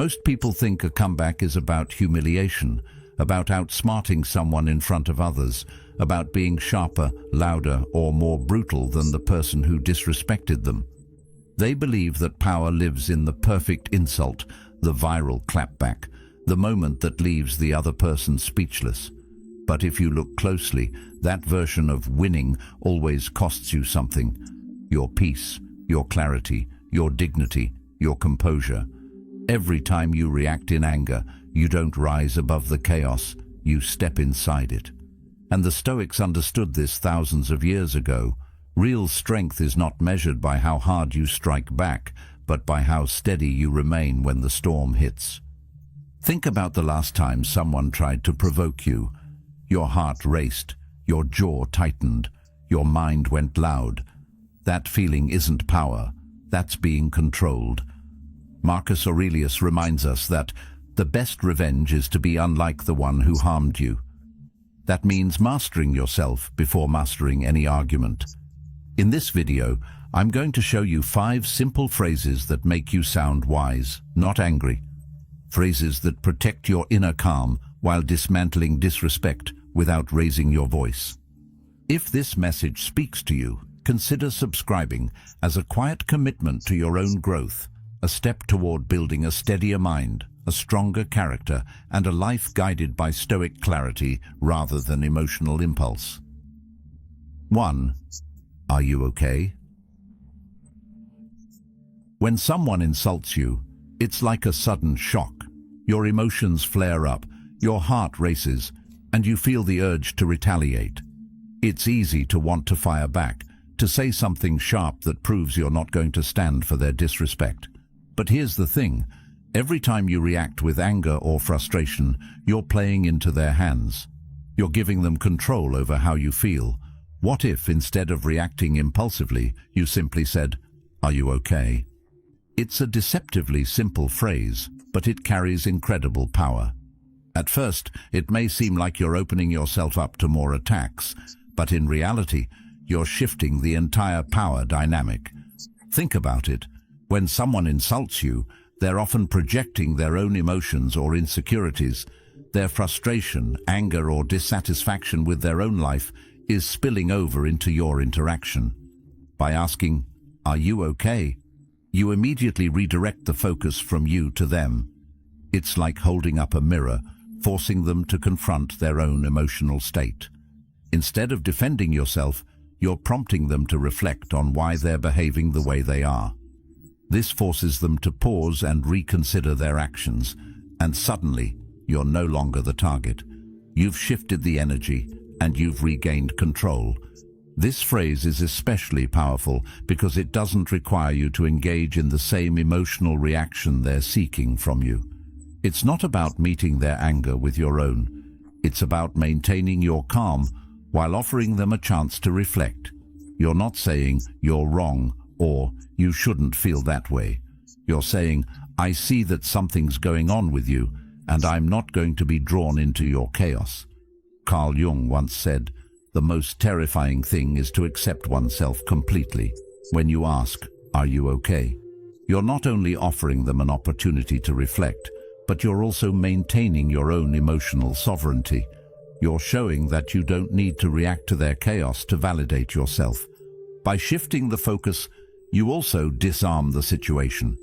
Most people think a comeback is about humiliation, about outsmarting someone in front of others, about being sharper, louder, or more brutal than the person who disrespected them. They believe that power lives in the perfect insult, the viral clapback, the moment that leaves the other person speechless. But if you look closely, that version of winning always costs you something. Your peace, your clarity, your dignity, your composure. Every time you react in anger, you don't rise above the chaos, you step inside it. And the Stoics understood this thousands of years ago. Real strength is not measured by how hard you strike back, but by how steady you remain when the storm hits. Think about the last time someone tried to provoke you. Your heart raced, your jaw tightened, your mind went loud. That feeling isn't power, that's being controlled. Marcus Aurelius reminds us that the best revenge is to be unlike the one who harmed you. That means mastering yourself before mastering any argument. In this video, I'm going to show you 5 simple phrases that make you sound wise, not angry. Phrases that protect your inner calm while dismantling disrespect without raising your voice. If this message speaks to you, consider subscribing as a quiet commitment to your own growth, a step toward building a steadier mind, a stronger character, and a life guided by stoic clarity rather than emotional impulse. 1. Are you okay? When someone insults you, it's like a sudden shock. Your emotions flare up, your heart races, and you feel the urge to retaliate. It's easy to want to fire back, to say something sharp that proves you're not going to stand for their disrespect. But here's the thing. Every time you react with anger or frustration, you're playing into their hands. You're giving them control over how you feel. What if, instead of reacting impulsively, you simply said, "Are you okay?" It's a deceptively simple phrase, but it carries incredible power. At first, it may seem like you're opening yourself up to more attacks, but in reality, you're shifting the entire power dynamic. Think about it. When someone insults you, they're often projecting their own emotions or insecurities. Their frustration, anger, or dissatisfaction with their own life is spilling over into your interaction. By asking, "Are you okay?" you immediately redirect the focus from you to them. It's like holding up a mirror, forcing them to confront their own emotional state. Instead of defending yourself, you're prompting them to reflect on why they're behaving the way they are. This forces them to pause and reconsider their actions, and suddenly, you're no longer the target. You've shifted the energy, and you've regained control. This phrase is especially powerful because it doesn't require you to engage in the same emotional reaction they're seeking from you. It's not about meeting their anger with your own. It's about maintaining your calm while offering them a chance to reflect. You're not saying, "You're wrong," or "You shouldn't feel that way." You're saying, "I see that something's going on with you, and I'm not going to be drawn into your chaos." Carl Jung once said, "The most terrifying thing is to accept oneself completely." When you ask, "Are you okay?" you're not only offering them an opportunity to reflect, but you're also maintaining your own emotional sovereignty. You're showing that you don't need to react to their chaos to validate yourself. By shifting the focus, you also disarm the situation.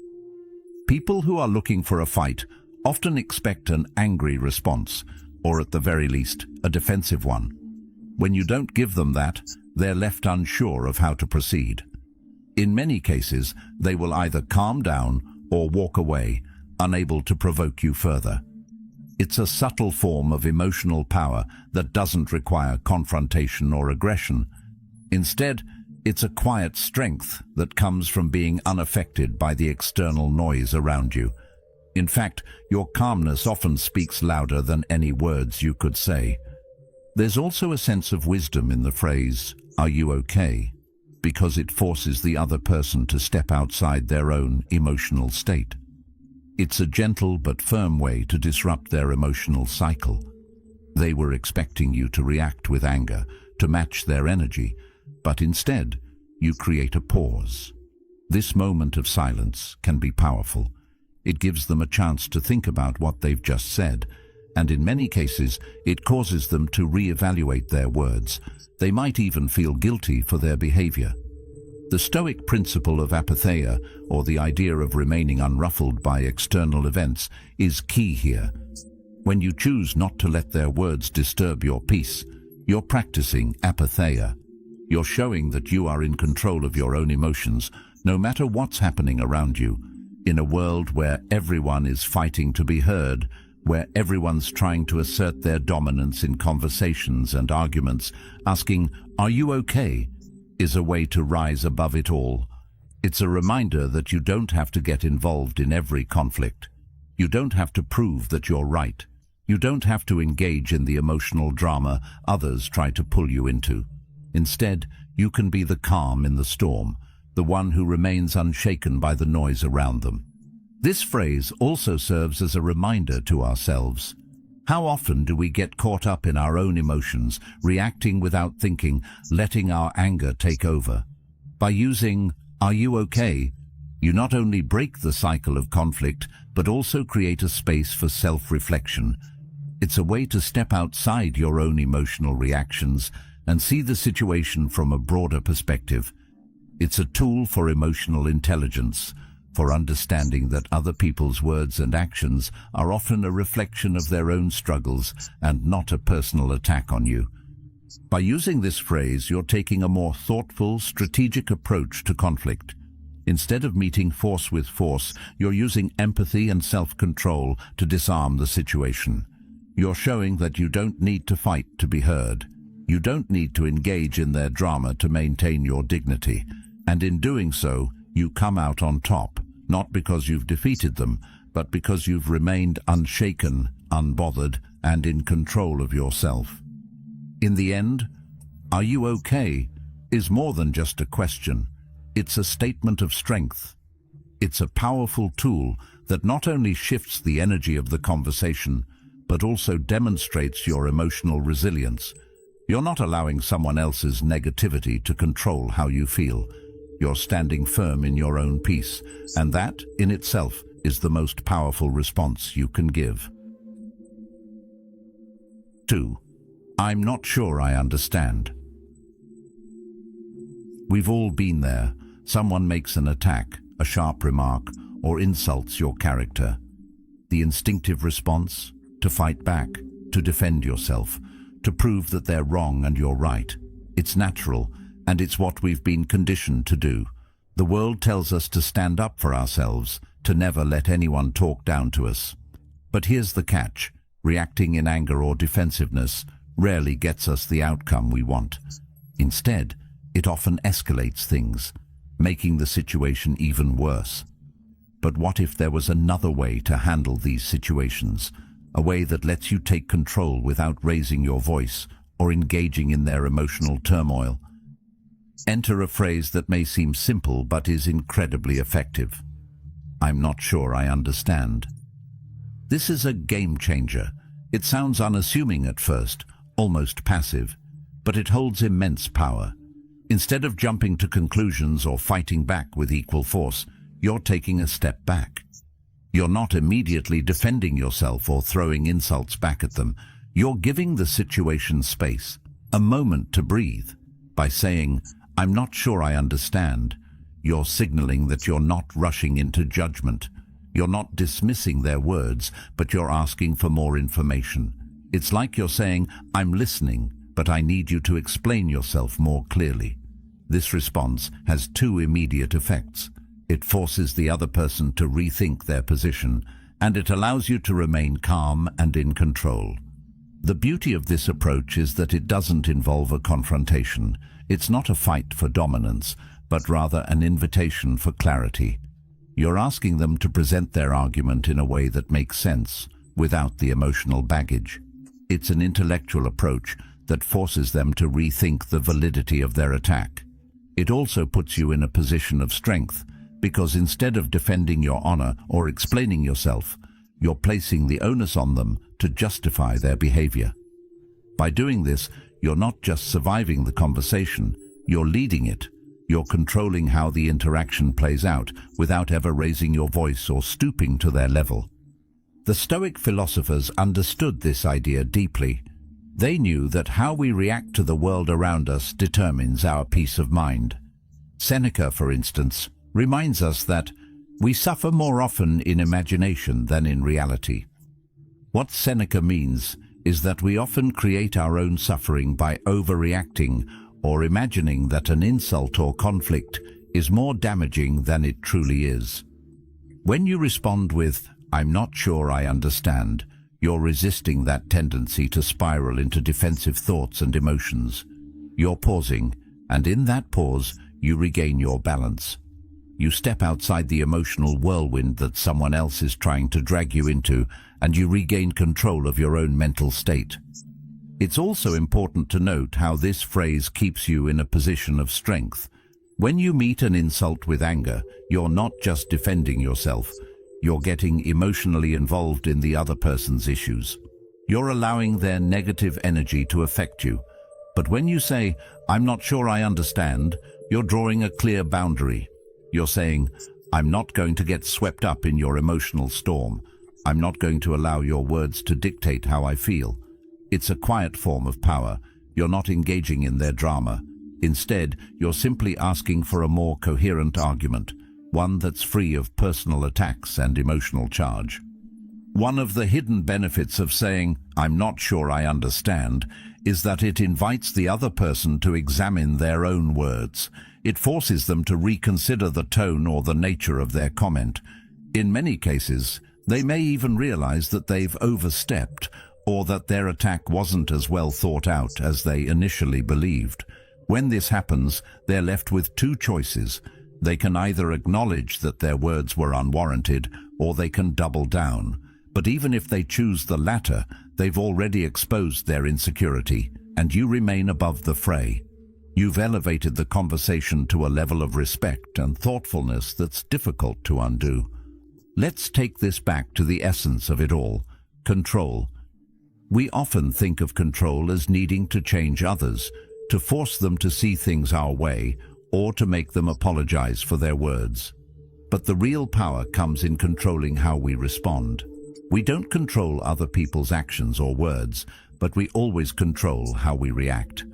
People who are looking for a fight often expect an angry response, or at the very least, a defensive one. When you don't give them that, they're left unsure of how to proceed. In many cases, they will either calm down or walk away, unable to provoke you further. It's a subtle form of emotional power that doesn't require confrontation or aggression. Instead, it's a quiet strength that comes from being unaffected by the external noise around you. In fact, your calmness often speaks louder than any words you could say. There's also a sense of wisdom in the phrase, "Are you okay?" because it forces the other person to step outside their own emotional state. It's a gentle but firm way to disrupt their emotional cycle. They were expecting you to react with anger, to match their energy, but instead, you create a pause. This moment of silence can be powerful. It gives them a chance to think about what they've just said, and in many cases, it causes them to re-evaluate their words. They might even feel guilty for their behavior. The Stoic principle of apatheia, or the idea of remaining unruffled by external events, is key here. When you choose not to let their words disturb your peace, you're practicing apatheia. You're showing that you are in control of your own emotions, no matter what's happening around you. In a world where everyone is fighting to be heard, where everyone's trying to assert their dominance in conversations and arguments, asking, "Are you okay?" is a way to rise above it all. It's a reminder that you don't have to get involved in every conflict. You don't have to prove that you're right. You don't have to engage in the emotional drama others try to pull you into. Instead, you can be the calm in the storm, the one who remains unshaken by the noise around them. This phrase also serves as a reminder to ourselves. How often do we get caught up in our own emotions, reacting without thinking, letting our anger take over? By using, "Are you okay?" you not only break the cycle of conflict, but also create a space for self-reflection. It's a way to step outside your own emotional reactions and see the situation from a broader perspective. It's a tool for emotional intelligence, for understanding that other people's words and actions are often a reflection of their own struggles and not a personal attack on you. By using this phrase, you're taking a more thoughtful, strategic approach to conflict. Instead of meeting force with force, you're using empathy and self-control to disarm the situation. You're showing that you don't need to fight to be heard. You don't need to engage in their drama to maintain your dignity. And in doing so, you come out on top, not because you've defeated them, but because you've remained unshaken, unbothered, and in control of yourself. In the end, "Are you okay?" is more than just a question. It's a statement of strength. It's a powerful tool that not only shifts the energy of the conversation, but also demonstrates your emotional resilience. You're not allowing someone else's negativity to control how you feel. You're standing firm in your own peace, and that, in itself, is the most powerful response you can give. 2. I'm not sure I understand. We've all been there. Someone makes an attack, a sharp remark, or insults your character. The instinctive response? To fight back, to defend yourself, to prove that they're wrong and you're right. It's natural, and it's what we've been conditioned to do. The world tells us to stand up for ourselves, to never let anyone talk down to us. But here's the catch. Reacting in anger or defensiveness rarely gets us the outcome we want. Instead, it often escalates things, making the situation even worse. But what if there was another way to handle these situations? A way that lets you take control without raising your voice or engaging in their emotional turmoil? Enter a phrase that may seem simple but is incredibly effective. I'm not sure I understand. This is a game changer. It sounds unassuming at first, almost passive, but it holds immense power. Instead of jumping to conclusions or fighting back with equal force, you're taking a step back. You're not immediately defending yourself or throwing insults back at them. You're giving the situation space, a moment to breathe. By saying, "I'm not sure I understand," you're signaling that you're not rushing into judgment. You're not dismissing their words, but you're asking for more information. It's like you're saying, "I'm listening, but I need you to explain yourself more clearly." This response has two immediate effects. It forces the other person to rethink their position, and it allows you to remain calm and in control. The beauty of this approach is that it doesn't involve a confrontation. It's not a fight for dominance, but rather an invitation for clarity. You're asking them to present their argument in a way that makes sense, without the emotional baggage. It's an intellectual approach that forces them to rethink the validity of their attack. It also puts you in a position of strength, because instead of defending your honor or explaining yourself, you're placing the onus on them to justify their behavior. By doing this, you're not just surviving the conversation, you're leading it. You're controlling how the interaction plays out without ever raising your voice or stooping to their level. The Stoic philosophers understood this idea deeply. They knew that how we react to the world around us determines our peace of mind. Seneca, for instance, reminds us that we suffer more often in imagination than in reality. What Seneca means is that we often create our own suffering by overreacting or imagining that an insult or conflict is more damaging than it truly is. When you respond with, "I'm not sure I understand," you're resisting that tendency to spiral into defensive thoughts and emotions. You're pausing, and in that pause, you regain your balance. You step outside the emotional whirlwind that someone else is trying to drag you into, and you regain control of your own mental state. It's also important to note how this phrase keeps you in a position of strength. When you meet an insult with anger, you're not just defending yourself, you're getting emotionally involved in the other person's issues. You're allowing their negative energy to affect you. But when you say, "I'm not sure I understand," you're drawing a clear boundary. You're saying, "I'm not going to get swept up in your emotional storm. I'm not going to allow your words to dictate how I feel." It's a quiet form of power. You're not engaging in their drama. Instead, you're simply asking for a more coherent argument, one that's free of personal attacks and emotional charge. One of the hidden benefits of saying, "I'm not sure I understand," is that it invites the other person to examine their own words. It forces them to reconsider the tone or the nature of their comment. In many cases, they may even realize that they've overstepped or that their attack wasn't as well thought out as they initially believed. When this happens, they're left with two choices. They can either acknowledge that their words were unwarranted, or they can double down. But even if they choose the latter, they've already exposed their insecurity, and you remain above the fray. You've elevated the conversation to a level of respect and thoughtfulness that's difficult to undo. Let's take this back to the essence of it all: control. We often think of control as needing to change others, to force them to see things our way, or to make them apologize for their words. But the real power comes in controlling how we respond. We don't control other people's actions or words, but we always control how we react.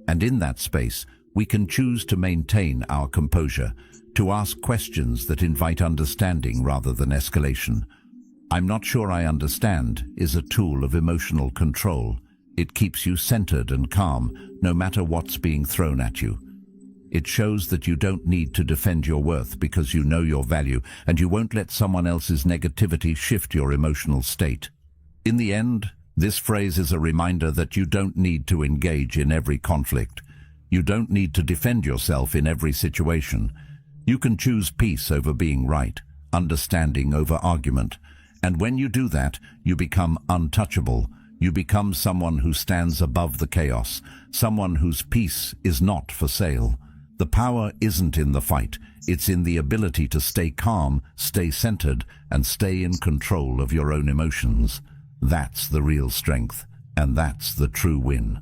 And in that space, we can choose to maintain our composure, to ask questions that invite understanding rather than escalation. "I'm not sure I understand" is a tool of emotional control. It keeps you centered and calm, no matter what's being thrown at you. It shows that you don't need to defend your worth because you know your value, and you won't let someone else's negativity shift your emotional state. In the end, this phrase is a reminder that you don't need to engage in every conflict. You don't need to defend yourself in every situation. You can choose peace over being right, understanding over argument. And when you do that, you become untouchable. You become someone who stands above the chaos, someone whose peace is not for sale. The power isn't in the fight, it's in the ability to stay calm, stay centered, and stay in control of your own emotions. That's the real strength, and that's the true win.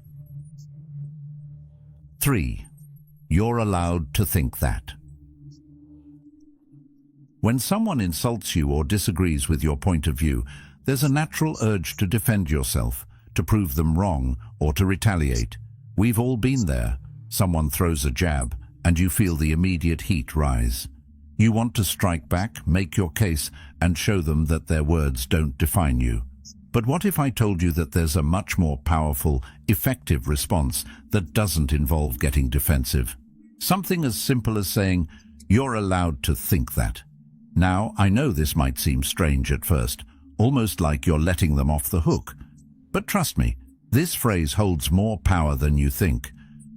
3. You're allowed to think that. When someone insults you or disagrees with your point of view, there's a natural urge to defend yourself, to prove them wrong, or to retaliate. We've all been there. Someone throws a jab, and you feel the immediate heat rise. You want to strike back, make your case, and show them that their words don't define you. But what if I told you that there's a much more powerful, effective response that doesn't involve getting defensive? Something as simple as saying, "You're allowed to think that." Now, I know this might seem strange at first, almost like you're letting them off the hook. But trust me, this phrase holds more power than you think.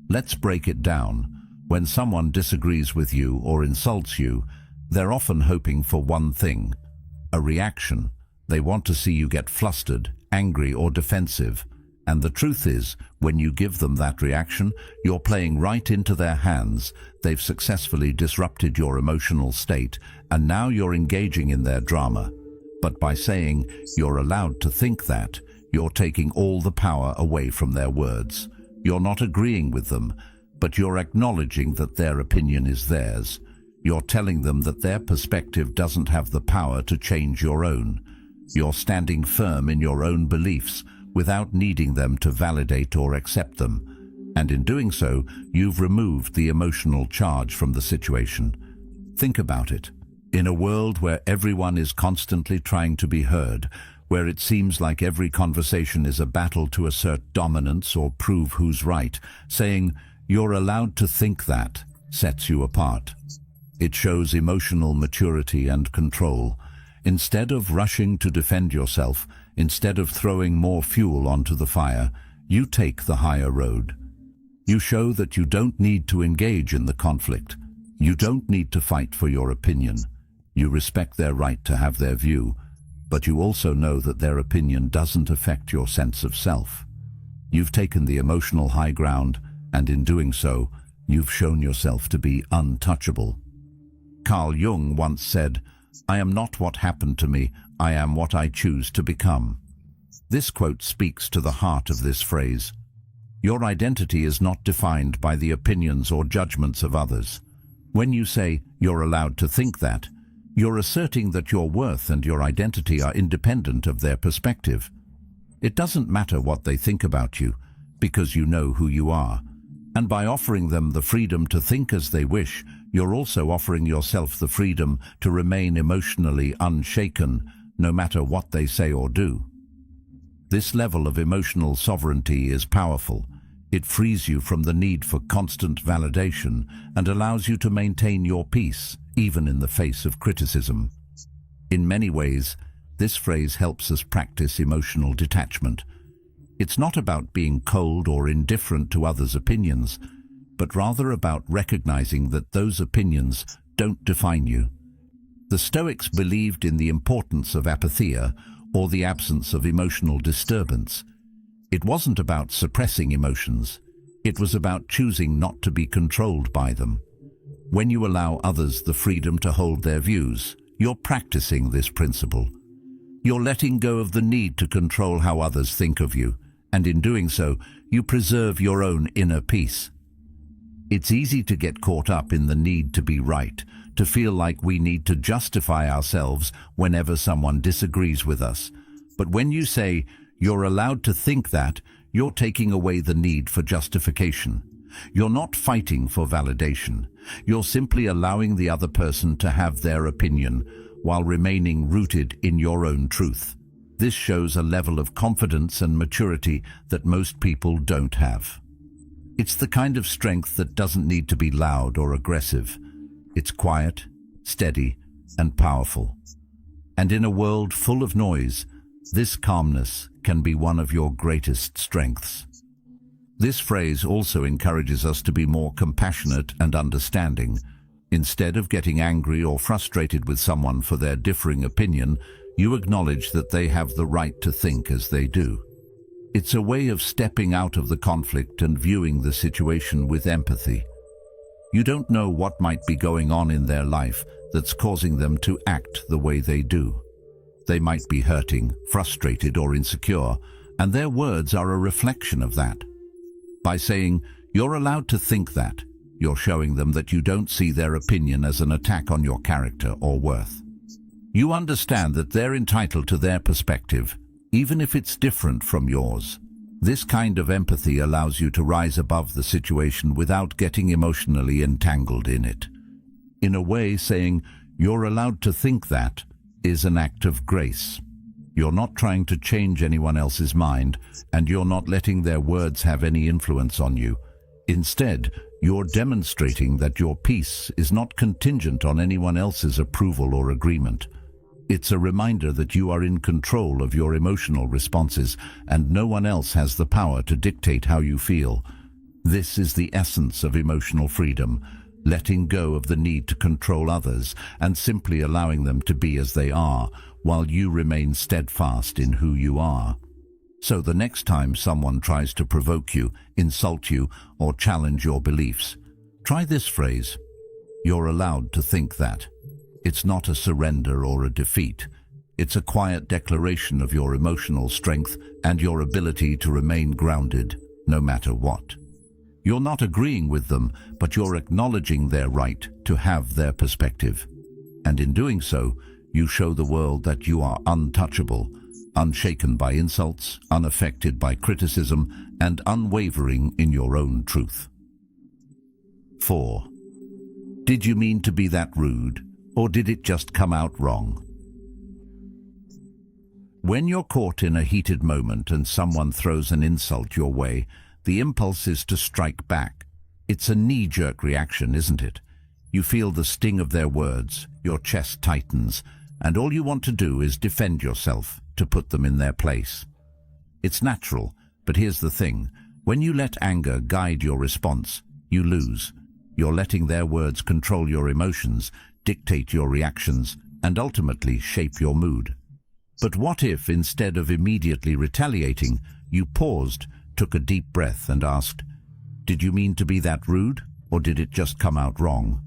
Let's break it down. When someone disagrees with you or insults you, they're often hoping for one thing: a reaction. They want to see you get flustered, angry, or defensive. And the truth is, when you give them that reaction, you're playing right into their hands. They've successfully disrupted your emotional state, and now you're engaging in their drama. But by saying, "You're allowed to think that," you're taking all the power away from their words. You're not agreeing with them, but you're acknowledging that their opinion is theirs. You're telling them that their perspective doesn't have the power to change your own. You're standing firm in your own beliefs without needing them to validate or accept them. And in doing so, you've removed the emotional charge from the situation. Think about it. In a world where everyone is constantly trying to be heard, where it seems like every conversation is a battle to assert dominance or prove who's right, saying, "You're allowed to think that," sets you apart. It shows emotional maturity and control. Instead of rushing to defend yourself, instead of throwing more fuel onto the fire, you take the higher road. You show that you don't need to engage in the conflict. You don't need to fight for your opinion. You respect their right to have their view, but you also know that their opinion doesn't affect your sense of self. You've taken the emotional high ground, and in doing so, you've shown yourself to be untouchable. Carl Jung once said, "I am not what happened to me, I am what I choose to become." This quote speaks to the heart of this phrase. Your identity is not defined by the opinions or judgments of others. When you say, "You're allowed to think that," you're asserting that your worth and your identity are independent of their perspective. It doesn't matter what they think about you, because you know who you are. And by offering them the freedom to think as they wish, you're also offering yourself the freedom to remain emotionally unshaken, no matter what they say or do. This level of emotional sovereignty is powerful. It frees you from the need for constant validation and allows you to maintain your peace, even in the face of criticism. In many ways, this phrase helps us practice emotional detachment. It's not about being cold or indifferent to others' opinions, but rather about recognizing that those opinions don't define you. The Stoics believed in the importance of apatheia, or the absence of emotional disturbance. It wasn't about suppressing emotions. It was about choosing not to be controlled by them. When you allow others the freedom to hold their views, you're practicing this principle. You're letting go of the need to control how others think of you, and in doing so, you preserve your own inner peace. It's easy to get caught up in the need to be right, to feel like we need to justify ourselves whenever someone disagrees with us. But when you say, "You're allowed to think that," you're taking away the need for justification. You're not fighting for validation. You're simply allowing the other person to have their opinion while remaining rooted in your own truth. This shows a level of confidence and maturity that most people don't have. It's the kind of strength that doesn't need to be loud or aggressive. It's quiet, steady, and powerful. And in a world full of noise, this calmness can be one of your greatest strengths. This phrase also encourages us to be more compassionate and understanding. Instead of getting angry or frustrated with someone for their differing opinion, you acknowledge that they have the right to think as they do. It's a way of stepping out of the conflict and viewing the situation with empathy. You don't know what might be going on in their life that's causing them to act the way they do. They might be hurting, frustrated, or insecure, and their words are a reflection of that. By saying, "You're allowed to think that," you're showing them that you don't see their opinion as an attack on your character or worth. You understand that they're entitled to their perspective, even if it's different from yours. This kind of empathy allows you to rise above the situation without getting emotionally entangled in it. In a way, saying, "You're allowed to think that," is an act of grace. You're not trying to change anyone else's mind, and you're not letting their words have any influence on you. Instead, you're demonstrating that your peace is not contingent on anyone else's approval or agreement. It's a reminder that you are in control of your emotional responses, and no one else has the power to dictate how you feel. This is the essence of emotional freedom, letting go of the need to control others and simply allowing them to be as they are, while you remain steadfast in who you are. So the next time someone tries to provoke you, insult you, or challenge your beliefs, try this phrase: "You're allowed to think that." It's not a surrender or a defeat. It's a quiet declaration of your emotional strength and your ability to remain grounded, no matter what. You're not agreeing with them, but you're acknowledging their right to have their perspective. And in doing so, you show the world that you are untouchable, unshaken by insults, unaffected by criticism, and unwavering in your own truth. 4. Did you mean to be that rude, or did it just come out wrong? When you're caught in a heated moment and someone throws an insult your way, the impulse is to strike back. It's a knee-jerk reaction, isn't it? You feel the sting of their words, your chest tightens, and all you want to do is defend yourself, to put them in their place. It's natural, but here's the thing. When you let anger guide your response, you lose. You're letting their words control your emotions, dictate your reactions, and ultimately shape your mood. But what if, instead of immediately retaliating, you paused, took a deep breath and asked, "Did you mean to be that rude, or did it just come out wrong?"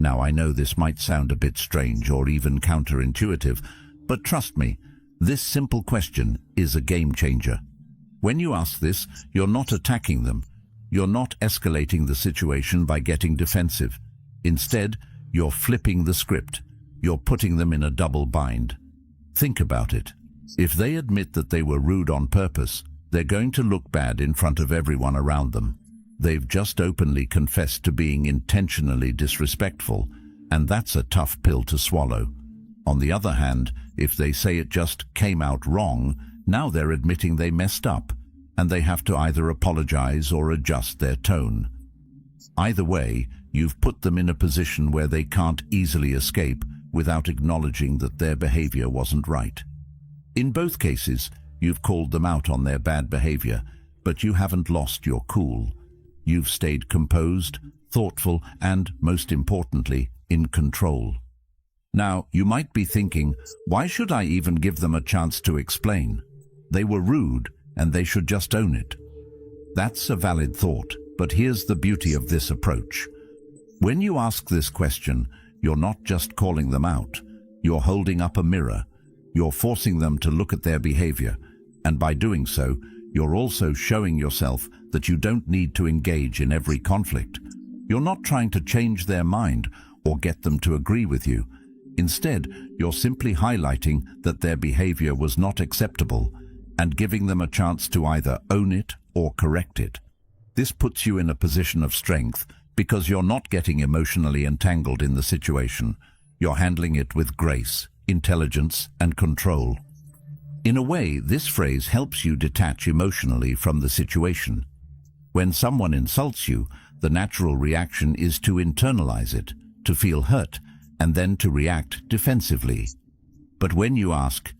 Now, I know this might sound a bit strange or even counterintuitive, but trust me, this simple question is a game changer. When you ask this, you're not attacking them. You're not escalating the situation by getting defensive. Instead, you're flipping the script. You're putting them in a double bind. Think about it. If they admit that they were rude on purpose, they're going to look bad in front of everyone around them. They've just openly confessed to being intentionally disrespectful, and that's a tough pill to swallow. On the other hand, if they say it just came out wrong, now they're admitting they messed up, and they have to either apologize or adjust their tone. Either way, you've put them in a position where they can't easily escape without acknowledging that their behavior wasn't right. In both cases, you've called them out on their bad behavior, but you haven't lost your cool. You've stayed composed, thoughtful, and, most importantly, in control. Now, you might be thinking, why should I even give them a chance to explain? They were rude, and they should just own it. That's a valid thought, but here's the beauty of this approach. When you ask this question, you're not just calling them out. You're holding up a mirror. You're forcing them to look at their behavior, and by doing so, you're also showing yourself that you don't need to engage in every conflict. You're not trying to change their mind or get them to agree with you. Instead, you're simply highlighting that their behavior was not acceptable and giving them a chance to either own it or correct it. This puts you in a position of strength because you're not getting emotionally entangled in the situation. You're handling it with grace, intelligence, and control. In a way, this phrase helps you detach emotionally from the situation. When someone insults you, the natural reaction is to internalize it, to feel hurt, and then to react defensively. But when you ask,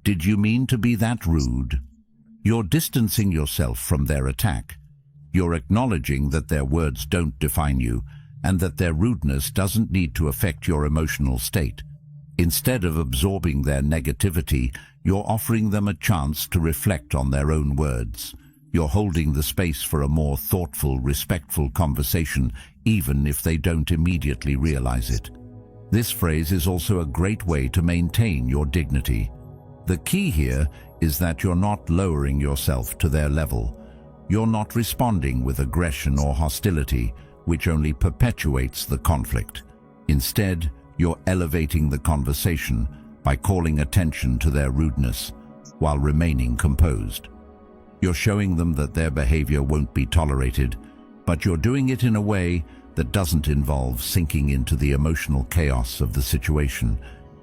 "Did you mean to be that rude?" you're distancing yourself from their attack. You're acknowledging that their words don't define you and that their rudeness doesn't need to affect your emotional state. Instead of absorbing their negativity, you're offering them a chance to reflect on their own words. You're holding the space for a more thoughtful, respectful conversation, even if they don't immediately realize it. This phrase is also a great way to maintain your dignity. The key here is that you're not lowering yourself to their level. You're not responding with aggression or hostility, which only perpetuates the conflict. Instead, you're elevating the conversation by calling attention to their rudeness while remaining composed. You're showing them that their behavior won't be tolerated, but you're doing it in a way that doesn't involve sinking into the emotional chaos of the situation.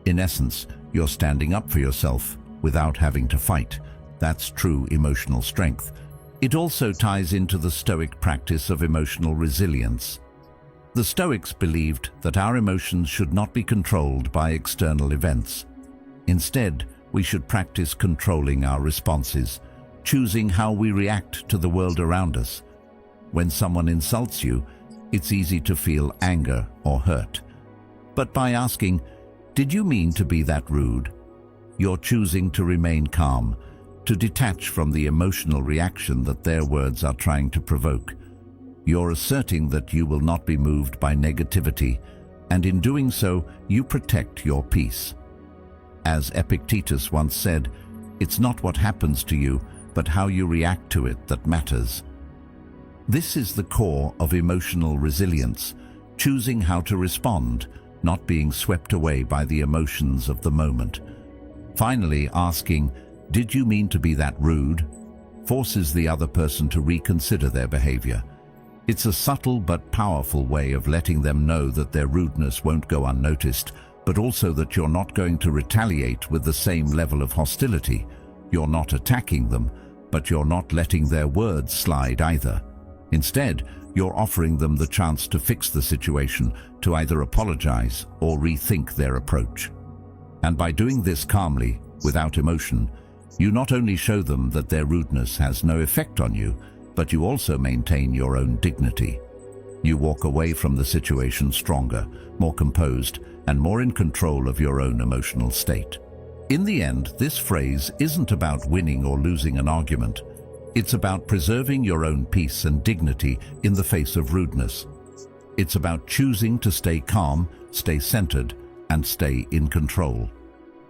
In essence, you're standing up for yourself without having to fight. That's true emotional strength. It also ties into the Stoic practice of emotional resilience. The Stoics believed that our emotions should not be controlled by external events. Instead, we should practice controlling our responses, choosing how we react to the world around us. When someone insults you, it's easy to feel anger or hurt. But by asking, "Did you mean to be that rude?" you're choosing to remain calm, to detach from the emotional reaction that their words are trying to provoke. You're asserting that you will not be moved by negativity, and in doing so, you protect your peace. As Epictetus once said, "It's not what happens to you, but how you react to it that matters." This is the core of emotional resilience, choosing how to respond, not being swept away by the emotions of the moment. Finally, asking, "Did you mean to be that rude?" forces the other person to reconsider their behavior. It's a subtle but powerful way of letting them know that their rudeness won't go unnoticed, but also that you're not going to retaliate with the same level of hostility. You're not attacking them, but you're not letting their words slide either. Instead, you're offering them the chance to fix the situation, to either apologize or rethink their approach. And by doing this calmly, without emotion, you not only show them that their rudeness has no effect on you, but you also maintain your own dignity. You walk away from the situation stronger, more composed, and more in control of your own emotional state. In the end, this phrase isn't about winning or losing an argument. It's about preserving your own peace and dignity in the face of rudeness. It's about choosing to stay calm, stay centered, and stay in control.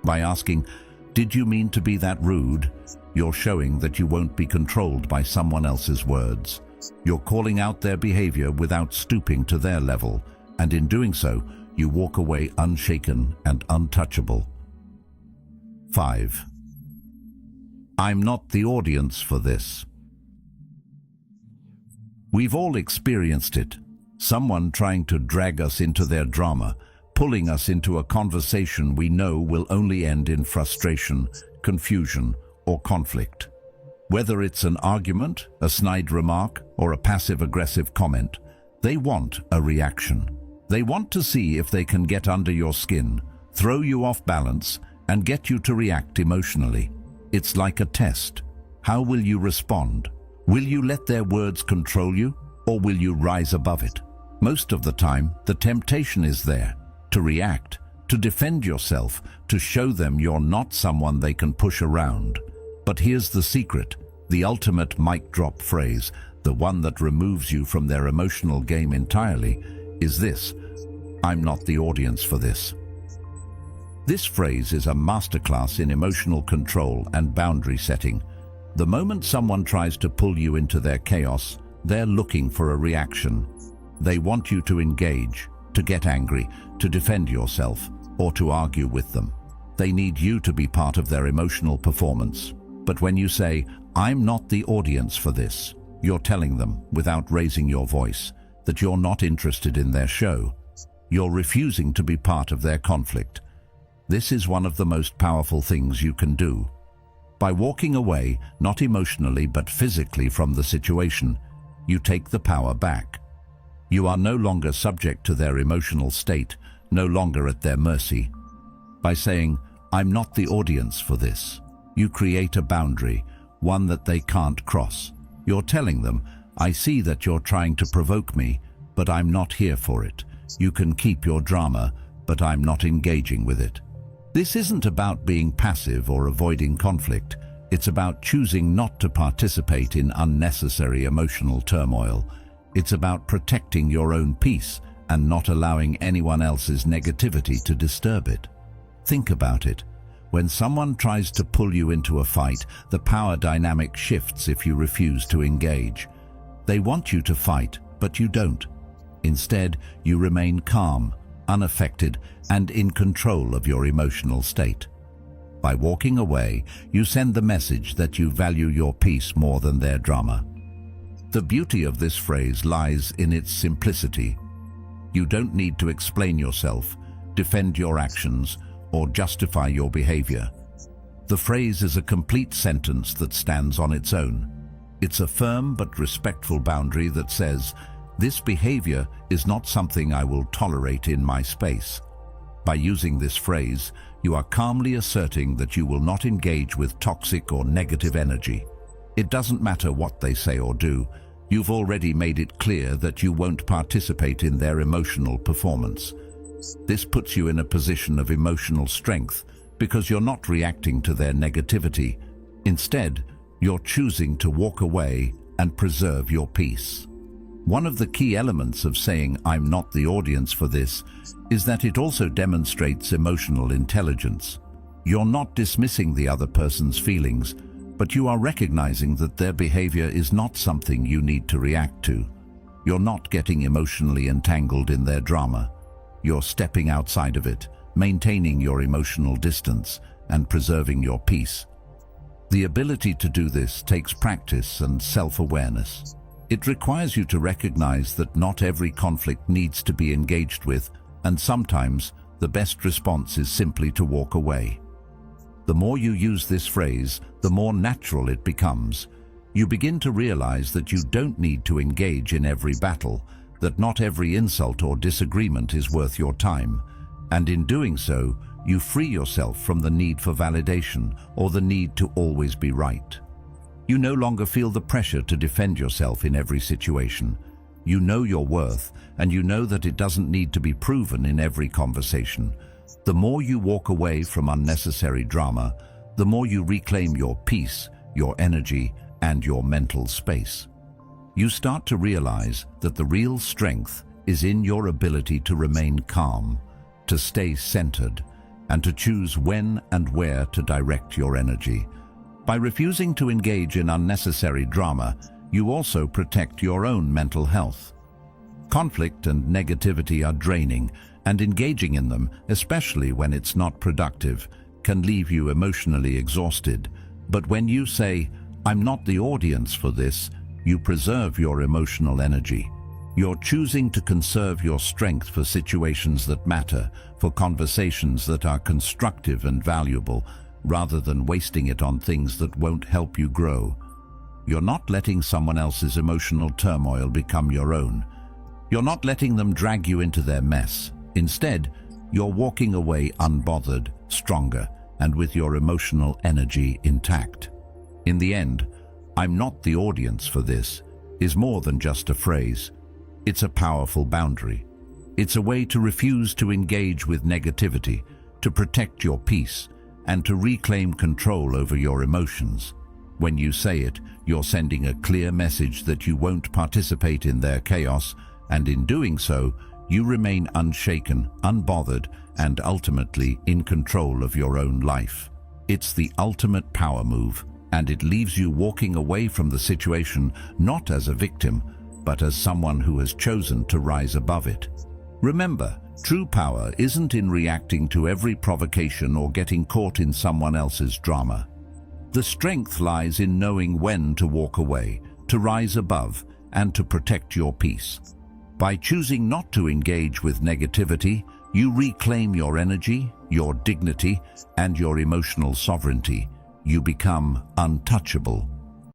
By asking, "Did you mean to be that rude?" you're showing that you won't be controlled by someone else's words. You're calling out their behavior without stooping to their level, and in doing so, you walk away unshaken and untouchable. 5. I'm not the audience for this. We've all experienced it. Someone trying to drag us into their drama, pulling us into a conversation we know will only end in frustration, confusion, or conflict. Whether it's an argument, a snide remark, or a passive-aggressive comment, they want a reaction. They want to see if they can get under your skin, throw you off balance, and get you to react emotionally. It's like a test. How will you respond? Will you let their words control you, or will you rise above it? Most of the time, the temptation is there, to react, to defend yourself, to show them you're not someone they can push around. But here's the secret, the ultimate mic drop phrase, the one that removes you from their emotional game entirely, is this: I'm not the audience for this. This phrase is a masterclass in emotional control and boundary setting. The moment someone tries to pull you into their chaos, they're looking for a reaction. They want you to engage, to get angry, to defend yourself, or to argue with them. They need you to be part of their emotional performance. But when you say, "I'm not the audience for this," you're telling them, without raising your voice, that you're not interested in their show. You're refusing to be part of their conflict. This is one of the most powerful things you can do. By walking away, not emotionally but physically from the situation, you take the power back. You are no longer subject to their emotional state, no longer at their mercy. By saying, "I'm not the audience for this," you create a boundary, one that they can't cross. You're telling them, "I see that you're trying to provoke me, but I'm not here for it. You can keep your drama, but I'm not engaging with it." This isn't about being passive or avoiding conflict. It's about choosing not to participate in unnecessary emotional turmoil. It's about protecting your own peace and not allowing anyone else's negativity to disturb it. Think about it. When someone tries to pull you into a fight, the power dynamic shifts if you refuse to engage. They want you to fight, but you don't. Instead, you remain calm, unaffected, and in control of your emotional state. By walking away, you send the message that you value your peace more than their drama. The beauty of this phrase lies in its simplicity. You don't need to explain yourself, defend your actions, or justify your behavior. The phrase is a complete sentence that stands on its own. It's a firm but respectful boundary that says, "This behavior is not something I will tolerate in my space." By using this phrase, you are calmly asserting that you will not engage with toxic or negative energy. It doesn't matter what they say or do. You've already made it clear that you won't participate in their emotional performance. This puts you in a position of emotional strength because you're not reacting to their negativity. Instead, you're choosing to walk away and preserve your peace. One of the key elements of saying "I'm not the audience for this" is that it also demonstrates emotional intelligence. You're not dismissing the other person's feelings, but you are recognizing that their behavior is not something you need to react to. You're not getting emotionally entangled in their drama. You're stepping outside of it, maintaining your emotional distance and preserving your peace. The ability to do this takes practice and self-awareness. It requires you to recognize that not every conflict needs to be engaged with, and sometimes the best response is simply to walk away. The more you use this phrase, the more natural it becomes. You begin to realize that you don't need to engage in every battle, that not every insult or disagreement is worth your time, and in doing so, you free yourself from the need for validation or the need to always be right. You no longer feel the pressure to defend yourself in every situation. You know your worth, and you know that it doesn't need to be proven in every conversation. The more you walk away from unnecessary drama, the more you reclaim your peace, your energy, and your mental space. You start to realize that the real strength is in your ability to remain calm, to stay centered, and to choose when and where to direct your energy. By refusing to engage in unnecessary drama, you also protect your own mental health. Conflict and negativity are draining, and engaging in them, especially when it's not productive, can leave you emotionally exhausted. But when you say, "I'm not the audience for this," you preserve your emotional energy. You're choosing to conserve your strength for situations that matter, for conversations that are constructive and valuable, rather than wasting it on things that won't help you grow. You're not letting someone else's emotional turmoil become your own. You're not letting them drag you into their mess. Instead, you're walking away unbothered, stronger, and with your emotional energy intact. In the end, "I'm not the audience for this" is more than just a phrase. It's a powerful boundary. It's a way to refuse to engage with negativity, to protect your peace, and to reclaim control over your emotions. When you say it, you're sending a clear message that you won't participate in their chaos, and in doing so, you remain unshaken, unbothered, and ultimately in control of your own life. It's the ultimate power move, and it leaves you walking away from the situation not as a victim, but as someone who has chosen to rise above it. Remember, true power isn't in reacting to every provocation or getting caught in someone else's drama. The strength lies in knowing when to walk away, to rise above, and to protect your peace. By choosing not to engage with negativity, you reclaim your energy, your dignity, and your emotional sovereignty. You become untouchable,